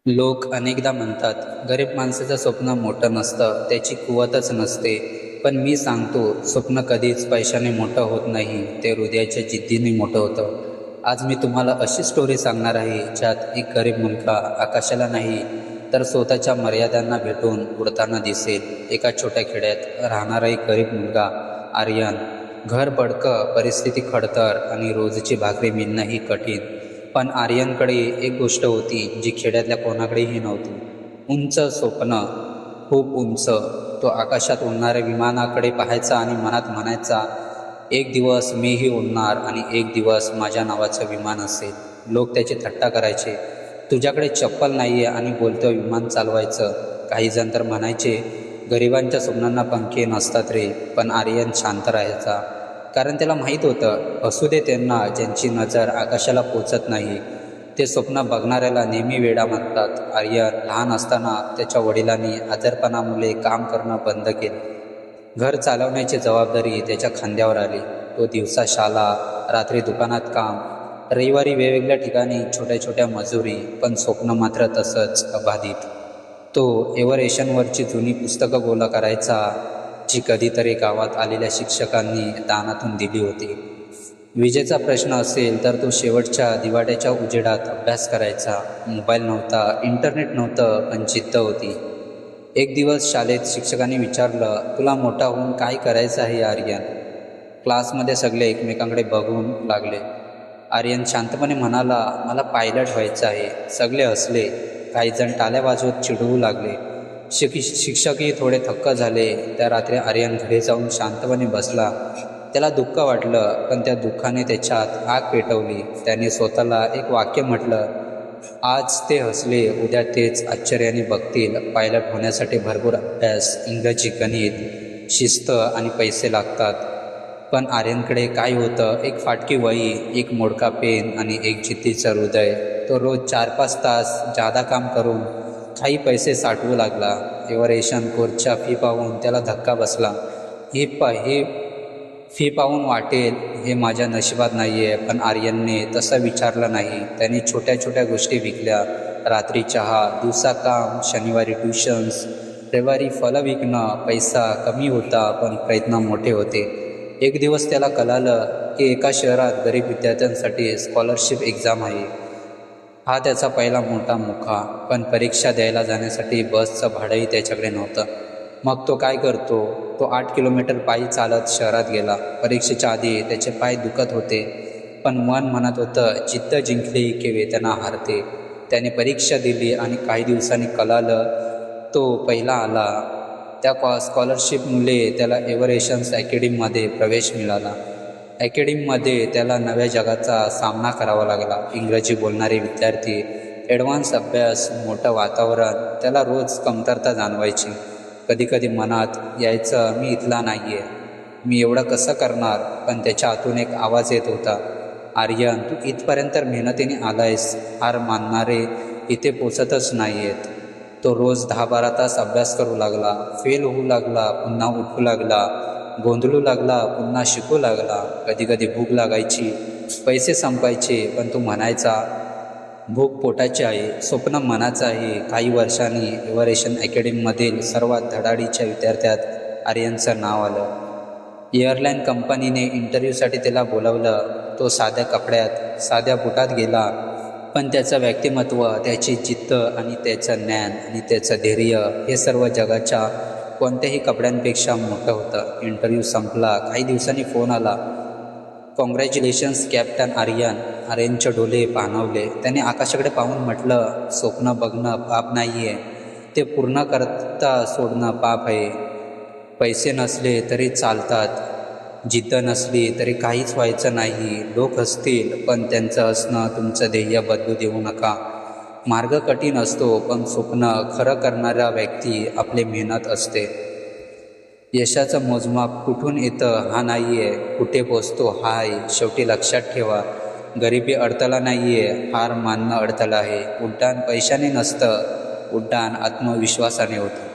लोक अनेकदा म्हणतात, गरीब माणसाचं स्वप्न मोठं नसतं, त्याची कुवतच नसते. पण मी सांगतो, स्वप्न कधीच पैशाने मोठं होत नाही, ते हृदयाच्या जिद्दीने मोठं होतं. आज मी तुम्हाला अशी स्टोरी सांगणार आहे, ज्यात एक गरीब मुलगा आकाशाला नाही, तर स्वतःच्या मर्यादांना भेटून उडताना दिसेल. एका छोट्या खेड्यात राहणारा एक गरीब मुलगा, आर्यन. घर बडकं, परिस्थिती खडतर आणि रोजची भाकरी मिळणंही कठीण. पण आर्यनकडे एक गोष्ट होती, जी खेड्यातल्या कोणाकडेही नव्हती. उंच स्वप्न, खूप उंच. तो आकाशात उडणाऱ्या विमानाकडे पाहायचा आणि मनात म्हणायचा, एक दिवस मीही उडणार आणि एक दिवस माझ्या नावाचं विमान असेल. लोक त्याची थट्टा करायचे, तुझ्याकडे चप्पल नाही आहे आणि बोलतोय विमान चालवायचं. काही जण तर म्हणायचे, गरिबांच्या स्वप्नांना पंखे नसतात रे. पण आर्यन शांत राहायचा, कारण त्याला माहीत होतं, असू दे त्यांना ज्यांची नजर आकाशाला पोचत नाही. ते स्वप्न बघणाऱ्याला नेहमी वेडा म्हणतात. आर्यन लहान असताना त्याच्या वडिलांनी आजारपणामुळे काम करणं बंद केलं. घर चालवण्याची जबाबदारी त्याच्या खांद्यावर आली. तो दिवसा शाळा, रात्री दुकानात काम, रविवारी वेगवेगळ्या ठिकाणी छोट्या छोट्या मजुरी, पण स्वप्न मात्र तसंच अबाधित. तो एव्हरेशनवरची जुनी पुस्तकं गोळा करायचा, जी कधीतरी गावात आलेल्या शिक्षकांनी दानातून दिली होती. विजेचा प्रश्न असेल तर तो शेवटच्या दिवाट्याच्या उजेडात अभ्यास करायचा. मोबाईल नव्हता, इंटरनेट नव्हतं, पण जिद्द होती. एक दिवस शाळेत शिक्षकांनी विचारलं, तुला मोठा होऊन काय करायचं आहे आर्यन? क्लासमध्ये सगळे एकमेकांकडे बघून लागले. आर्यन शांतपणे म्हणाला, मला पायलट व्हायचं आहे. सगळे हसले. काही जण टाळ्या वाजवत चिडवू लागले. शिक्षकही थोडे थक्क झाले. त्या रात्री आर्यन घरी जाऊन शांतपणे बसला. त्याला दुःख वाटलं, पण त्या दुःखाने त्याच्यात आग पेटवली. त्याने स्वतःला एक वाक्य म्हटलं, आज ते हसले, उद्या तेच आश्चर्याने बघतील. पायलट होण्यासाठी भरपूर अभ्यास, इंग्रजी, गणित, शिस्त आणि पैसे लागतात. पण आर्यनकडे काय होतं? एक फाटकी वही, एक मोडका पेन आणि एक जिद्दीचं हृदय. तो रोज 4-5 तास जादा काम करून काही पैसे साठवू लागला. एव्हरेशन कोर्सच्या फी पाहून त्याला धक्का बसला. ही फी पाहून वाटेल, हे माझ्या नशिबात नाही आहे. पण आर्यनने तसं विचारलं नाही. त्याने छोट्या छोट्या गोष्टी विकल्या. रात्री चहा, दिवसा काम, शनिवारी ट्युशन्स, रविवारी फळं विकणं. पैसा कमी होता, पण प्रयत्न मोठे होते. एक दिवस त्याला कळालं की एका शहरात गरीब विद्यार्थ्यांसाठी स्कॉलरशिप एक्झाम आहे. हा त्याचा पहिला मोठा मुखा. पण परीक्षा द्यायला जाण्यासाठी बसचं भाडंही त्याच्याकडे नव्हतं. मग तो काय करतो? तो 8 किलोमीटर पायी चालत शहरात गेला. परीक्षेच्या आधी त्याचे पाय दुखत होते, पण मन म्हणत होतं, जिद्द जिंकली की वेदना हारते. त्याने परीक्षा दिली आणि काही दिवसांनी कळालं, तो पहिला आला. त्या स्कॉलरशिपमुळे त्याला एव्हरेशन्स अकॅडमीमध्ये प्रवेश मिळाला. अकॅडमीमध्ये त्याला नव्या जगाचा सामना करावा लागला. इंग्रजी बोलणारे विद्यार्थी, ॲडव्हान्स अभ्यास, मोठं वातावरण. त्याला रोज कमतरता जाणवायची. कधीकधी मनात यायचं, मी इथला नाही आहे, मी एवढं कसं करणार? पण त्याच्या आतून एक आवाज येत होता, आर्यन, तू इथपर्यंत मेहनतीने आलायस. हार मानणारे इथे पोचतच नाही आहेत. तो रोज 10-12 तास अभ्यास करू लागला. फेल होऊ लागला, पुन्हा उठू लागला, गोंधळू लागला, पुन्हा शिकू लागला. कधीकधी भूक लागायची, पैसे संपायचे, पण तो म्हणायचा, भूक पोटाची आहे, स्वप्न मनाचं आहे. काही वर्षांनी एव्हरेशन अकॅडमीमधील सर्वात धडाडीच्या विद्यार्थ्यात आर्यनचं नाव आलं. एअरलाईन कंपनीने इंटरव्ह्यूसाठी त्याला बोलावलं. तो साध्या कपड्यात, साध्या बुटात गेला, पण त्याचं व्यक्तिमत्व, त्याची जिद्द आणि त्याचं ज्ञान आणि त्याचं धैर्य हे सर्व जगाच्या कोणत्याही कपड्यांपेक्षा मोठं होतं. इंटरव्ह्यू संपला. काही दिवसांनी फोन आला, कॉंग्रॅच्युलेशन्स कॅप्टन आर्यन. आर्यनचे डोळे पाणावले. त्याने आकाशाकडे पाहून म्हटलं, स्वप्न बघणं पाप नाही आहे, ते पूर्ण करता सोडणं पाप आहे. पैसे नसले तरी चालतात, जिद्द नसली तरी काहीच व्हायचं नाही. लोक हसतील, पण त्यांचं हसणं तुमचं ध्येय बदलू देऊ नका. मार्ग कठीण असतो, पण स्वप्न खरं करणारा व्यक्ती आपली मेहनत असते. यशाचं मोजमाप कुठून येतं हा नाही आहे, कुठे पोचतो हा आहे. शेवटी लक्षात ठेवा, गरिबी अडथळा नाही आहे, हार मानणं अडथळा आहे. उड्डाण पैशाने नसतं, उड्डाण आत्मविश्वासाने होतं.